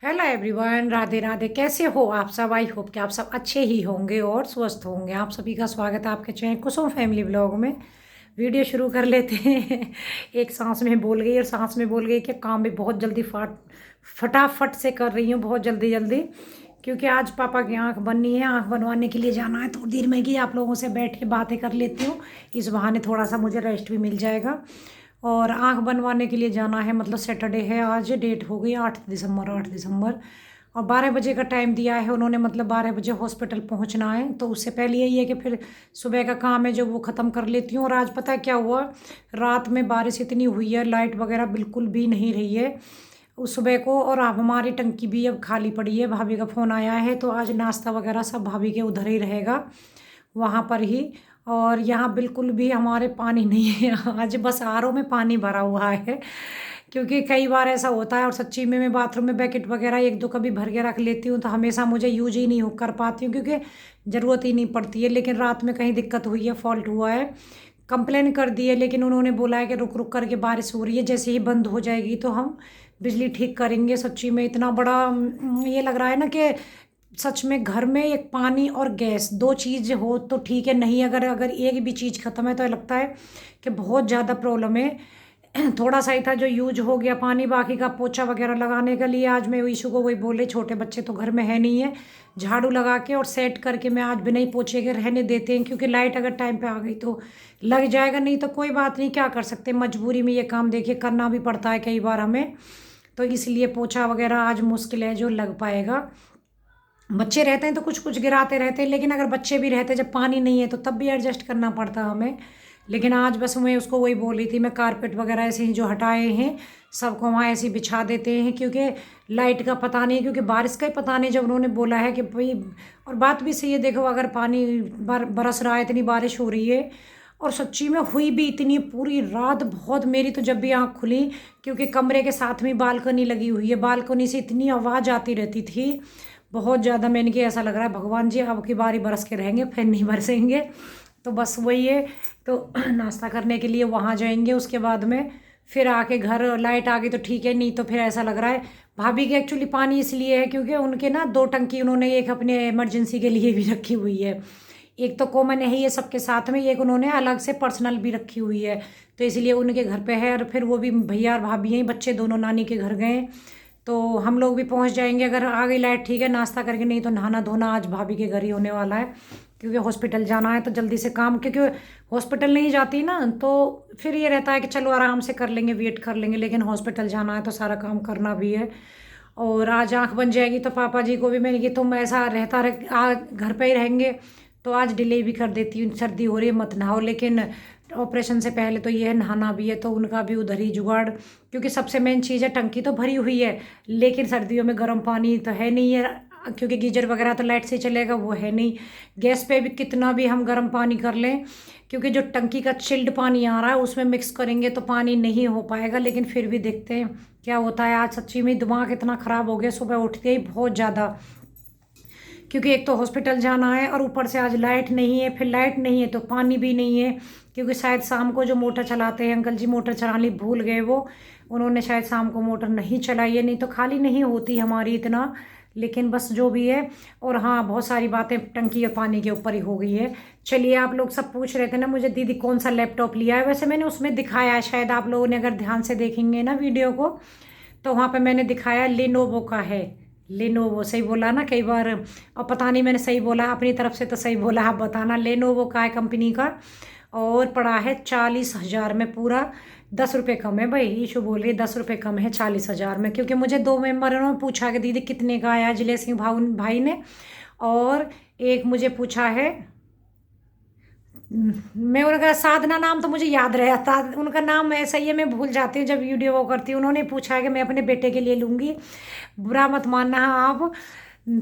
Hello everyone, Radhe Radhe. कैसे हो आप सब? आई होप कि आप सब अच्छे ही होंगे और स्वस्थ होंगे। आप सभी का स्वागत है आपके चैनल कुसुम फैमिली ब्लॉग में। वीडियो शुरू कर लेते हैं। एक सांस में बोल गई और सांस में बोल गई कि काम भी बहुत जल्दी फटाफट से कर रही हूँ, बहुत जल्दी जल्दी, क्योंकि आज पापा की आंख बननी है। आंख बनवाने के लिए जाना है थोड़ी देर में कि आप लोगों से बैठ के बातें कर लेती हूँ। इस बहाने थोड़ा सा मुझे रेस्ट भी मिल जाएगा। और आंख बनवाने के लिए जाना है, मतलब सैटरडे है आज, डेट हो गई 8 दिसंबर, 8 दिसंबर। और 12 बजे का टाइम दिया है उन्होंने, मतलब 12 बजे हॉस्पिटल पहुंचना है। तो उससे पहले यही है कि फिर सुबह का काम है जो वो ख़त्म कर लेती हूँ। और आज पता है क्या हुआ, रात में बारिश इतनी हुई है, लाइट वगैरह बिल्कुल भी नहीं रही है उस सुबह को। और अब हमारी टंकी भी अब खाली पड़ी है। भाभी का फ़ोन आया है तो आज नाश्ता वगैरह सब भाभी के उधर ही रहेगा, वहाँ पर ही। और यहाँ बिल्कुल भी हमारे पानी नहीं है। आज बस आरओ में पानी भरा हुआ है, क्योंकि कई बार ऐसा होता है। और सच्ची में मैं बाथरूम में बकेट वगैरह एक दो कभी भर के रख लेती हूँ तो हमेशा मुझे यूज ही नहीं कर पाती हूँ, क्योंकि ज़रूरत ही नहीं पड़ती है। लेकिन रात में कहीं दिक्कत हुई है, फॉल्ट हुआ है, कंप्लेन कर दी है। लेकिन उन्होंने बोला है कि रुक रुक करके बारिश हो रही है, जैसे ही बंद हो जाएगी तो हम बिजली ठीक करेंगे। सच्ची में इतना बड़ा ये लग रहा है ना कि सच में घर में एक पानी और गैस दो चीज़ हो तो ठीक है, नहीं अगर अगर एक भी चीज़ ख़त्म है तो लगता है कि बहुत ज़्यादा प्रॉब्लम है। थोड़ा सा ही था जो यूज हो गया पानी, बाकी का पोछा वगैरह लगाने के लिए आज मैं ईशू को वही बोले, छोटे बच्चे तो घर में है नहीं है, झाड़ू लगा के और सेट करके मैं आज बिना ही पोछे के रहने देते हैं। क्योंकि लाइट अगर टाइम पे आ गई तो लग जाएगा, नहीं तो कोई बात नहीं, क्या कर सकते, मजबूरी में ये काम देखिए करना भी पड़ता है कई बार हमें। तो इसलिए पोछा वगैरह आज मुश्किल है जो लग पाएगा। बच्चे रहते हैं तो कुछ कुछ गिराते रहते हैं, लेकिन अगर बच्चे भी रहते जब पानी नहीं है तो तब भी एडजस्ट करना पड़ता है हमें। लेकिन आज बस मैं उसको वही बोल रही थी, मैं कारपेट वगैरह ऐसे ही जो हटाए हैं सबको वहाँ ऐसे ही बिछा देते हैं, क्योंकि लाइट का पता नहीं, क्योंकि बारिश का ही पता नहीं। जब उन्होंने बोला है कि भाई, और बात भी सही है, देखो अगर पानी बरस रहा है, इतनी बारिश हो रही है, और सच्ची में हुई भी इतनी पूरी रात बहुत। मेरी तो जब भी आँख खुली, क्योंकि कमरे के साथ में बालकनी लगी हुई है, बालकनी से इतनी आवाज़ आती रहती थी बहुत ज़्यादा। मैंने कि ऐसा लग रहा है भगवान जी अब की बारी बरस के रहेंगे, फिर नहीं बरसेंगे। तो बस वही है। तो नाश्ता करने के लिए वहाँ जाएंगे, उसके बाद में फिर आके घर लाइट आ गई तो ठीक है, नहीं तो फिर ऐसा लग रहा है। भाभी के एक्चुअली पानी इसलिए है क्योंकि उनके ना दो टंकी उन्होंने एक अपने इमरजेंसी के लिए भी रखी हुई है। एक तो कॉमन है ही है सबके साथ में, एक उन्होंने अलग से पर्सनल भी रखी हुई है। तो इसलिए उनके घर पे है, और फिर वो भी भैया और भाभी हैं, बच्चे दोनों नानी के घर गए। तो हम लोग भी पहुंच जाएंगे अगर आ गई लाइट, ठीक है नाश्ता करके, नहीं तो नहाना धोना आज भाभी के घर ही होने वाला है। क्योंकि हॉस्पिटल जाना है तो जल्दी से काम, क्योंकि हॉस्पिटल नहीं जाती ना तो फिर ये रहता है कि चलो आराम से कर लेंगे, वेट कर लेंगे, लेकिन हॉस्पिटल जाना है तो सारा काम करना भी है। और आज आंख बन जाएगी तो पापा जी को भी मैंने कि तुम ऐसा रहता रह आज घर पे ही रहेंगे तो आज डिले भी कर देती हूँ, सर्दी हो रही है मत नहाओ। लेकिन ऑपरेशन से पहले तो ये है नहाना भी है, तो उनका भी उधर ही जुगाड़। क्योंकि सबसे मेन चीज़ है, टंकी तो भरी हुई है लेकिन सर्दियों में गर्म पानी तो है नहीं है, क्योंकि गीजर वगैरह तो लाइट से चलेगा वो है नहीं। गैस पे भी कितना भी हम गर्म पानी कर लें, क्योंकि जो टंकी का चिल्ड पानी आ रहा है उसमें मिक्स करेंगे तो पानी नहीं हो पाएगा। लेकिन फिर भी देखते हैं क्या होता है। आज सच्ची में दिमाग इतना ख़राब हो गया सुबह उठते ही बहुत ज़्यादा, क्योंकि एक तो हॉस्पिटल जाना है और ऊपर से आज लाइट नहीं है, फिर लाइट नहीं है तो पानी भी नहीं है। क्योंकि शायद शाम को जो मोटर चलाते हैं अंकल जी, मोटर चलानी भूल गए वो, उन्होंने शायद शाम को मोटर नहीं चलाई है, नहीं तो खाली नहीं होती हमारी इतना। लेकिन बस जो भी है। और हाँ, बहुत सारी बातें टंकी और पानी के ऊपर ही हो गई है। चलिए, आप लोग सब पूछ रहे थे ना मुझे दीदी कौन सा लैपटॉप लिया है, वैसे मैंने उसमें दिखाया है, शायद आप लोगों ने अगर ध्यान से देखेंगे ना वीडियो को तो वहाँ पे मैंने दिखाया लेनोवो का है। लेनोवो सही बोला ना कई बार, और पता नहीं मैंने सही बोला अपनी तरफ से तो सही बोला, आप बताना। लेनोवो का है कंपनी का, और पड़ा है 40,000 में पूरा। 10 रुपये कम है भाई, ईशू बोल रही है 10 रुपये कम है 40,000 में। क्योंकि मुझे दो मेम्बरों ने पूछा कि दीदी कितने का आया, जिले सिंह भाई ने, और एक मुझे पूछा है, मैं उनका साधना नाम तो मुझे याद रहता, उनका नाम ऐसा ही है मैं भूल जाती हूँ जब वीडियो वो करती हूँ। उन्होंने पूछा है कि मैं अपने बेटे के लिए लूँगी, बुरा मत मानना आप।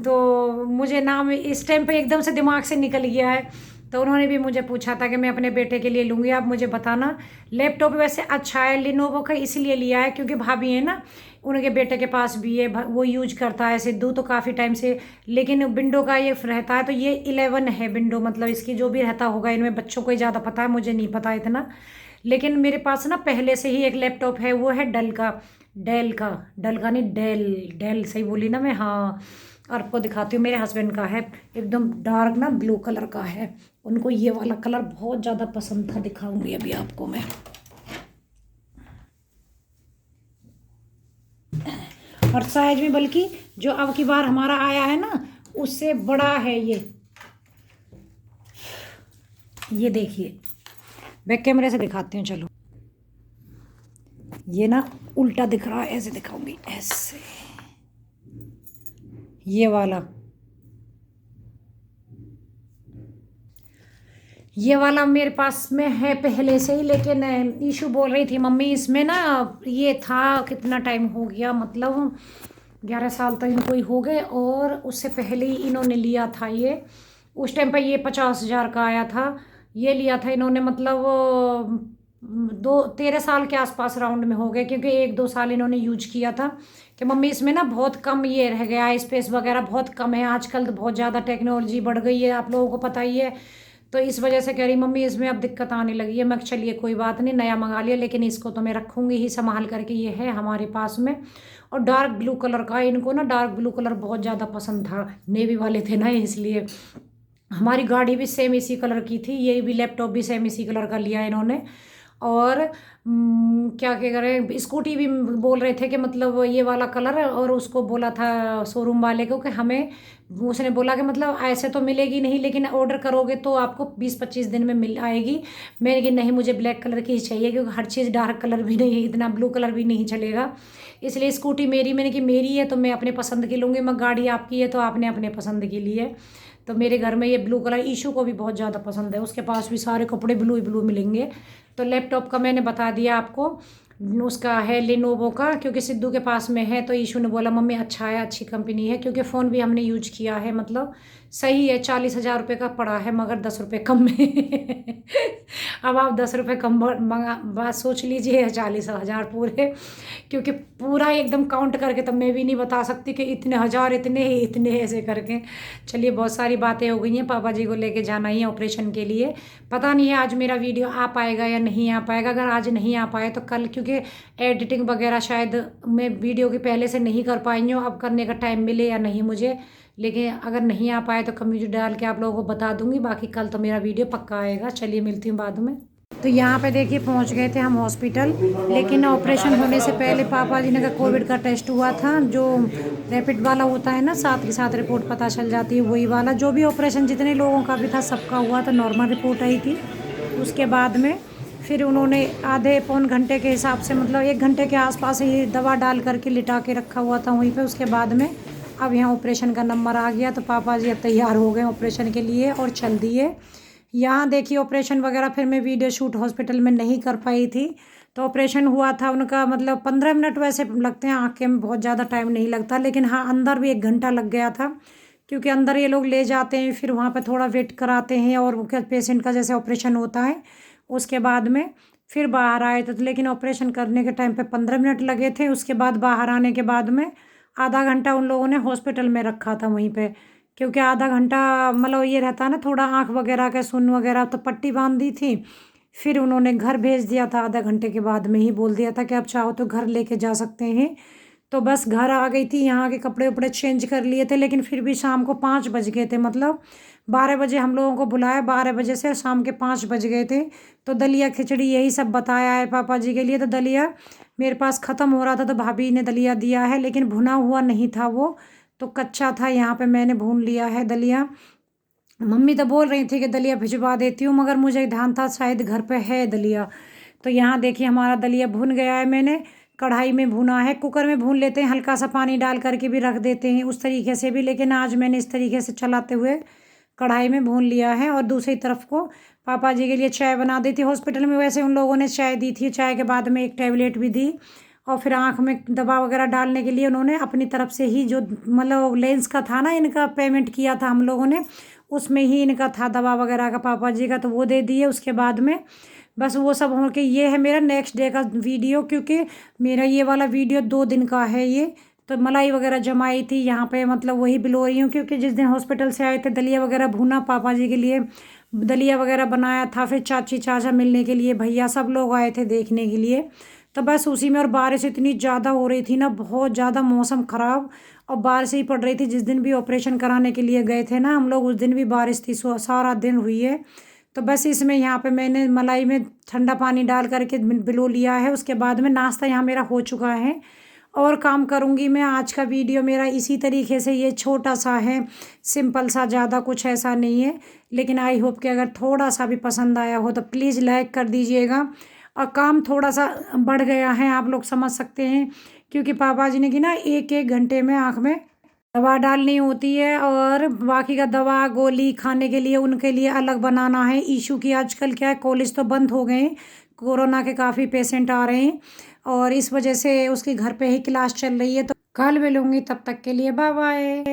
तो मुझे नाम इस टाइम पे एकदम से दिमाग से निकल गया है। तो उन्होंने भी मुझे पूछा था कि मैं अपने बेटे के लिए लूँगी, आप मुझे बताना। लैपटॉप वैसे अच्छा है, लिनोवो का इसलिए लिया है क्योंकि भाभी है ना, उनके बेटे के पास भी है, वो यूज करता है सिद्धू तो काफ़ी टाइम से। लेकिन विंडो का ये रहता है तो ये 11 है विंडो, मतलब इसकी जो भी रहता होगा इनमें बच्चों को ही ज़्यादा पता है, मुझे नहीं पता इतना। लेकिन मेरे पास ना पहले से ही एक लैपटॉप है, वो है डल का, डल का नहीं, डेल डेल सही बोली ना मैं, हाँ। और आपको दिखाती हूँ, मेरे हस्बैंड का है एकदम डार्क ना ब्लू कलर का है। उनको ये वाला कलर बहुत ज़्यादा पसंद था, दिखाऊंगी अभी आपको मैं। और साइज में बल्कि जो अब की बार हमारा आया है ना, उससे बड़ा है ये देखिए। बैक कैमरे से दिखाती हूँ, चलो। ये ना उल्टा दिख रहा है, ऐसे दिखाऊंगी, ऐसे। ये वाला मेरे पास में है पहले से ही, लेकिन ईशू बोल रही थी मम्मी इसमें ना, ये था कितना टाइम हो गया, मतलब 11 साल तक इनको ही हो गए, और उससे पहले ही इन्होंने लिया था ये। उस टाइम पर ये 50,000 का आया था। ये लिया था इन्होंने, मतलब 13 साल के आसपास राउंड में हो गए, क्योंकि 1-2 साल इन्होंने यूज किया था कि मम्मी इसमें ना बहुत कम ये रह गया, स्पेस वगैरह बहुत कम है, आजकल तो बहुत ज़्यादा टेक्नोलॉजी बढ़ गई है, आप लोगों को पता ही है। तो इस वजह से कह रही मम्मी इसमें अब दिक्कत आने लगी है। मैं चलिए कोई बात नहीं, नया मंगा लिया, लेकिन इसको तो मैं रखूँगी ही संभाल करके, ये है हमारे पास में। और डार्क ब्लू कलर का, इनको ना डार्क ब्लू कलर बहुत ज़्यादा पसंद था, नेवी वाले थे ना इसलिए। हमारी गाड़ी भी सेम इसी कलर की थी, ये भी लैपटॉप भी सेम इसी कलर का लिया इन्होंने। और क्या करें, स्कूटी भी बोल रहे थे कि मतलब ये वाला कलर, और उसको बोला था शोरूम वाले को कि हमें, उसने बोला कि मतलब ऐसे तो मिलेगी नहीं, लेकिन ऑर्डर करोगे तो आपको 20-25 दिन में मिल आएगी। मैंने कि नहीं, मुझे ब्लैक कलर की ही चाहिए, क्योंकि हर चीज़ डार्क कलर भी नहीं, इतना ब्लू कलर भी नहीं चलेगा। इसलिए स्कूटी मेरी, मैंने कि मेरी है तो मैं अपने पसंद की लूँगी, मैं गाड़ी आपकी है तो आपने अपने पसंद की ली है। तो मेरे घर में ये ब्लू कलर ईशू को भी बहुत ज़्यादा पसंद है, उसके पास भी सारे कपड़े ब्लू ही ब्लू मिलेंगे। तो लैपटॉप का मैंने बता दिया आपको, उसका है लेनोवो का, क्योंकि सिद्धू के पास में है, तो ईशू ने बोला मम्मी अच्छा है, अच्छी कंपनी है, क्योंकि फ़ोन भी हमने यूज किया है, मतलब सही है। 40,000 रुपये का पड़ा है, मगर 10 रुपये कम में अब आप 10 रुपये कम मंगा, बात सोच लीजिए, 40,000 पूरे, क्योंकि पूरा एकदम काउंट करके तो मैं भी नहीं बता सकती कि इतने हज़ार, इतने ऐसे करके। चलिए, बहुत सारी बातें हो गई हैं, पापा जी को लेके जाना ही है ऑपरेशन के लिए। पता नहीं है आज मेरा वीडियो आ पाएगा या नहीं आ पाएगा, अगर आज नहीं आ पाए तो कल, क्योंकि एडिटिंग वगैरह शायद मैं वीडियो के पहले से नहीं कर पाई हूँ, अब करने का टाइम मिले या नहीं मुझे। लेकिन अगर नहीं आ पाए तो कम्युनिटी डाल के आप लोगों को बता दूंगी, बाकी कल तो मेरा वीडियो पक्का आएगा। चलिए, मिलती हूँ बाद में। तो यहाँ पे देखिए पहुँच गए थे हम हॉस्पिटल, लेकिन ऑपरेशन होने से पहले पापा जी ने का कोविड का टेस्ट हुआ था, जो रैपिड वाला होता है ना, साथ के साथ रिपोर्ट पता चल जाती है, वही वाला। जो भी ऑपरेशन जितने लोगों का भी था सबका हुआ, तो नॉर्मल रिपोर्ट आई थी। उसके बाद में फिर उन्होंने आधे पौन घंटे के हिसाब से, मतलब 1 घंटे के आसपास ही दवा डाल करके लिटा के रखा हुआ था वहीं पे। उसके बाद में अब यहाँ ऑपरेशन का नंबर आ गया, तो पापा जी अब तैयार हो गए ऑपरेशन के लिए और चल दिए। यहाँ देखिए ऑपरेशन वगैरह फिर मैं वीडियो शूट हॉस्पिटल में नहीं कर पाई थी। तो ऑपरेशन हुआ था उनका, मतलब 15 मिनट वैसे लगते हैं, आँखें में बहुत ज़्यादा टाइम नहीं लगता, लेकिन हाँ अंदर भी 1 घंटा लग गया था, क्योंकि अंदर ये लोग ले जाते हैं, फिर वहाँ पे थोड़ा वेट कराते हैं, और पेशेंट का जैसे ऑपरेशन होता है उसके बाद में फिर बाहर आए थे। लेकिन ऑपरेशन करने के टाइम पे 15 मिनट लगे थे, उसके बाद बाहर आने के बाद में आधा घंटा उन लोगों ने हॉस्पिटल में रखा था वहीं पे, क्योंकि आधा घंटा मतलब ये रहता है ना, थोड़ा आँख वगैरह का सुन वगैरह, तो पट्टी बांध दी थी। फिर उन्होंने घर भेज दिया था, आधा घंटे के बाद में ही बोल दिया था कि आप चाहो तो घर लेके जा सकते हैं। तो बस घर आ गई थी, यहाँ के कपड़े उपड़े चेंज कर लिए थे, लेकिन फिर भी शाम को 5 बज गए थे, मतलब 12 बजे हम लोगों को बुलाया, 12 बजे से शाम के 5 बज गए थे। तो दलिया खिचड़ी यही सब बताया है पापा जी के लिए। तो दलिया मेरे पास ख़त्म हो रहा था, तो भाभी ने दलिया दिया है, लेकिन भुना हुआ नहीं था वो, तो कच्चा था। यहाँ पे मैंने भून लिया है दलिया। मम्मी तो बोल रही थी कि दलिया भिजवा देती हूँ, मगर मुझे ध्यान था शायद घर पे है दलिया। तो यहाँ देखिए हमारा दलिया भुन गया है, मैंने कढ़ाई में भुना है, कुकर में भून लेते हैं, हल्का सा पानी डाल करके भी रख देते हैं उस तरीके से भी, लेकिन आज मैंने इस तरीके से चलाते हुए कढ़ाई में भून लिया है। और दूसरी तरफ को पापा जी के लिए चाय बना दी थी हॉस्पिटल में, वैसे उन लोगों ने चाय दी थी, चाय के बाद में एक टैबलेट भी दी, और फिर आँख में दवा वगैरह डालने के लिए उन्होंने अपनी तरफ से ही, जो मतलब लेंस का था ना, इनका पेमेंट किया था हम लोगों ने, उसमें ही इनका था दवा वगैरह का पापा जी का, तो वो दे दिए। उसके बाद में बस वो सब हो के, ये है मेरा नेक्स्ट डे का वीडियो, क्योंकि मेरा ये वाला वीडियो 2 दिन का है ये। तो मलाई वगैरह जमाई थी यहाँ पे, मतलब वही बिलो रही हूँ, क्योंकि जिस दिन हॉस्पिटल से आए थे दलिया वगैरह भूना पापा जी के लिए, दलिया वगैरह बनाया था, फिर चाची चाचा मिलने के लिए, भैया सब लोग आए थे देखने के लिए। तो बस उसी में, और बारिश इतनी ज़्यादा हो रही थी ना, बहुत ज़्यादा मौसम ख़राब, और बारिश ही पड़ रही थी। जिस दिन भी ऑपरेशन कराने के लिए गए थे ना हम लोग, उस दिन भी बारिश थी, सारा दिन हुई है। तो बस इसमें यहाँ पे मैंने मलाई में ठंडा पानी डाल करके बिलो लिया है। उसके बाद में नाश्ता यहाँ मेरा हो चुका है और काम करूँगी मैं। आज का वीडियो मेरा इसी तरीके से, ये छोटा सा है, सिंपल सा, ज़्यादा कुछ ऐसा नहीं है, लेकिन आई होप कि अगर थोड़ा सा भी पसंद आया हो तो प्लीज़ लाइक कर दीजिएगा। और काम थोड़ा सा बढ़ गया है, आप लोग समझ सकते हैं, क्योंकि पापा जी ने कि ना 1-1 घंटे में आँख में दवा डालनी होती है, और बाकी का दवा गोली खाने के लिए उनके लिए अलग बनाना है। इशू की आजकल क्या है, कॉलेज तो बंद हो गए हैं, कोरोना के काफ़ी पेशेंट आ रहे हैं, और इस वजह से उसके घर पे ही क्लास चल रही है। तो कल मिलूँगी, तब तक के लिए बाय बाय।